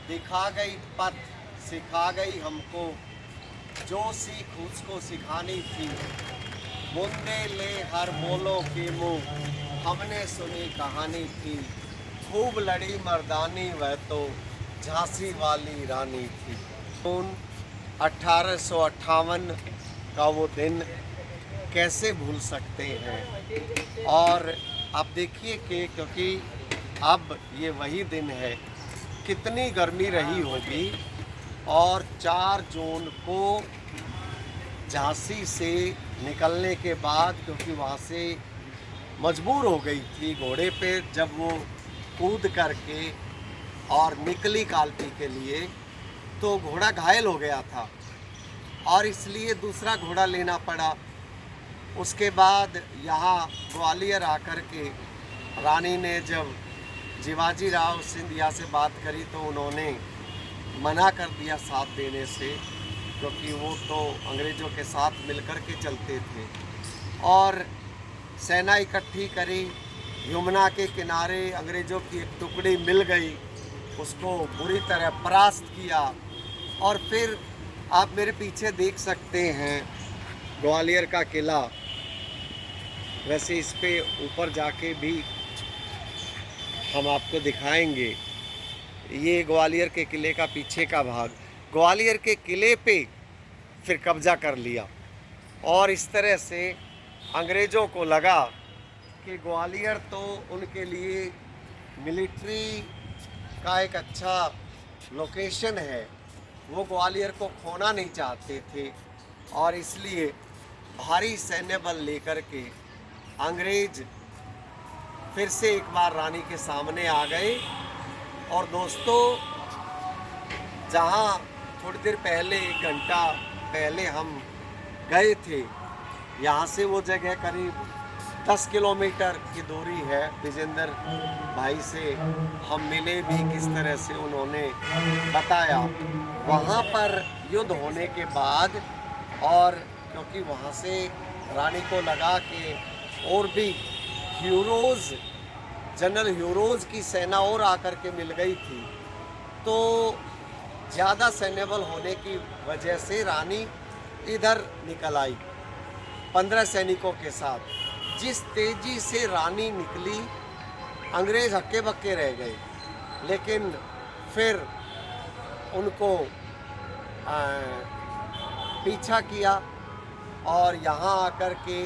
दिखा गई पथ, सिखा गई हमको, जो सीख उसको सिखानी थी। मुंदे ले हर मोलों के मुँह, हमने सुनी कहानी थी। खूब लड़ी मर्दानी वह तो झांसी वाली रानी थी। 1858 का वो दिन कैसे भूल सकते हैं। और आप देखिए कि क्योंकि अब ये वही दिन है, कितनी गर्मी रही होगी। और 4 जून को झांसी से निकलने के बाद, क्योंकि वहाँ से मजबूर हो गई थी घोड़े पे, जब वो कूद करके और निकली कालपी के लिए, तो घोड़ा घायल हो गया था और इसलिए दूसरा घोड़ा लेना पड़ा। उसके बाद यहाँ ग्वालियर आकर के रानी ने जब शिवाजी राव सिंधिया से बात करी तो उन्होंने मना कर दिया साथ देने से, क्योंकि वो तो अंग्रेज़ों के साथ मिलकर के चलते थे। और सेना इकट्ठी करी, यमुना के किनारे अंग्रेज़ों की एक टुकड़ी मिल गई, उसको बुरी तरह परास्त किया। और फिर आप मेरे पीछे देख सकते हैं ग्वालियर का किला। वैसे इस पे ऊपर जाके भी हम आपको दिखाएंगे। ये ग्वालियर के किले का पीछे का भाग। ग्वालियर के किले पे फिर कब्जा कर लिया और इस तरह से अंग्रेज़ों को लगा कि ग्वालियर तो उनके लिए मिलिट्री का एक अच्छा लोकेशन है, वो ग्वालियर को खोना नहीं चाहते थे। और इसलिए भारी सैन्य बल लेकर के अंग्रेज फिर से एक बार रानी के सामने आ गए। और दोस्तों, जहाँ थोड़ी देर पहले, 1 घंटा पहले हम गए थे, यहाँ से वो जगह करीब 10 किलोमीटर की दूरी है। विजेंद्र भाई से हम मिले भी, किस तरह से उन्होंने बताया। वहाँ पर युद्ध होने के बाद, और क्योंकि वहाँ से रानी को लगा कि और भी हीरोज़, जनरल हीरोज़ की सेना और आकर के मिल गई थी, तो ज़्यादा सैन्य बल होने की वजह से रानी इधर निकल आई 15 सैनिकों के साथ। जिस तेज़ी से रानी निकली, अंग्रेज़ हक्के बक्के रह गए। लेकिन फिर उनको पीछा किया और यहाँ आकर के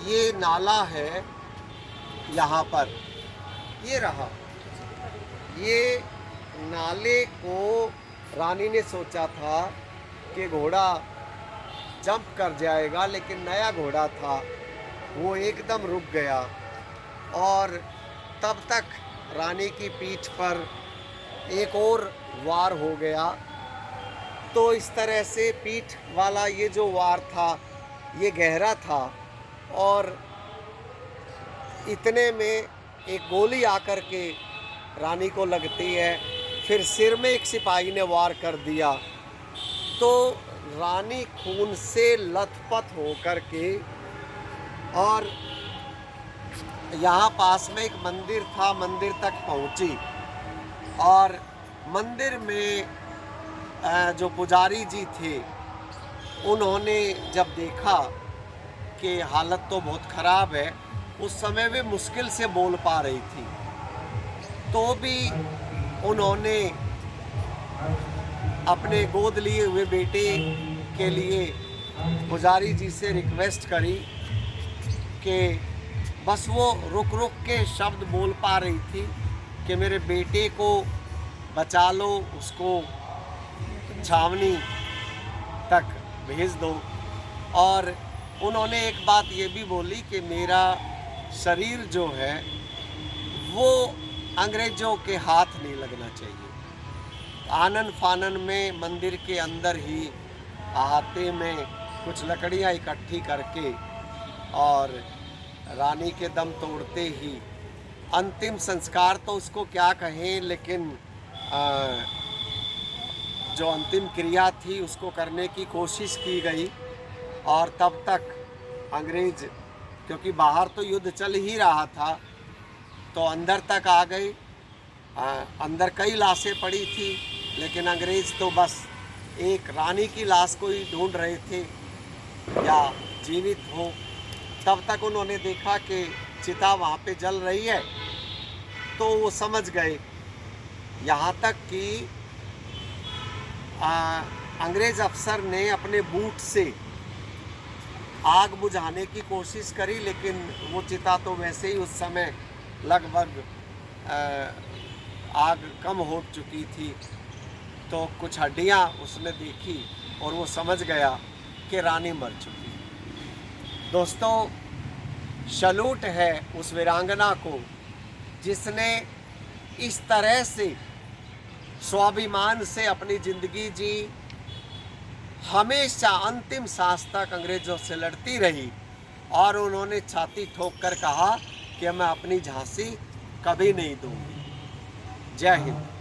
ये नाला है, यहाँ पर ये रहा। ये नाले को रानी ने सोचा था कि घोड़ा जंप कर जाएगा, लेकिन नया घोड़ा था, वो एकदम रुक गया। और तब तक रानी की पीठ पर एक और वार हो गया। तो इस तरह से पीठ वाला ये जो वार था, ये गहरा था और इतने में एक गोली आकर के रानी को लगती है। फिर सिर में एक सिपाही ने वार कर दिया, तो रानी खून से लथपथ होकर के, और यहाँ पास में एक मंदिर था, मंदिर तक पहुँची। और मंदिर में जो पुजारी जी थे, उन्होंने जब देखा कि हालत तो बहुत ख़राब है, उस समय वे मुश्किल से बोल पा रही थी, तो भी उन्होंने अपने गोद लिए हुए बेटे के लिए पुजारी जी से रिक्वेस्ट करी कि बस वो रुक रुक के शब्द बोल पा रही थी कि मेरे बेटे को बचा लो, उसको छावनी तक भेज दो। और उन्होंने एक बात ये भी बोली कि मेरा शरीर जो है वो अंग्रेज़ों के हाथ नहीं लगना चाहिए। आनन फानन में मंदिर के अंदर ही अहाते में कुछ लकड़ियाँ इकट्ठी करके और रानी के दम तोड़ते ही अंतिम संस्कार, तो उसको क्या कहें, लेकिन जो अंतिम क्रिया थी उसको करने की कोशिश की गई। और तब तक अंग्रेज़, क्योंकि बाहर तो युद्ध चल ही रहा था, तो अंदर तक आ गए अंदर कई लाशें पड़ी थी, लेकिन अंग्रेज़ तो बस एक रानी की लाश को ही ढूंढ रहे थे या जीवित हो। तब तक उन्होंने देखा कि चिता वहाँ पे जल रही है, तो वो समझ गए। यहाँ तक कि अंग्रेज़ अफसर ने अपने बूट से आग बुझाने की कोशिश करी, लेकिन वो चिता तो वैसे ही उस समय लगभग आग कम हो चुकी थी। तो कुछ हड्डियां उसने देखी और वो समझ गया कि रानी मर चुकी। दोस्तों, सैल्यूट है उस वीरांगना को जिसने इस तरह से स्वाभिमान से अपनी ज़िंदगी जी, हमेशा अंतिम सांस तक अंग्रेज़ों से लड़ती रही और उन्होंने छाती ठोक कर कहा कि मैं अपनी झांसी कभी नहीं दूंगी। जय हिंद।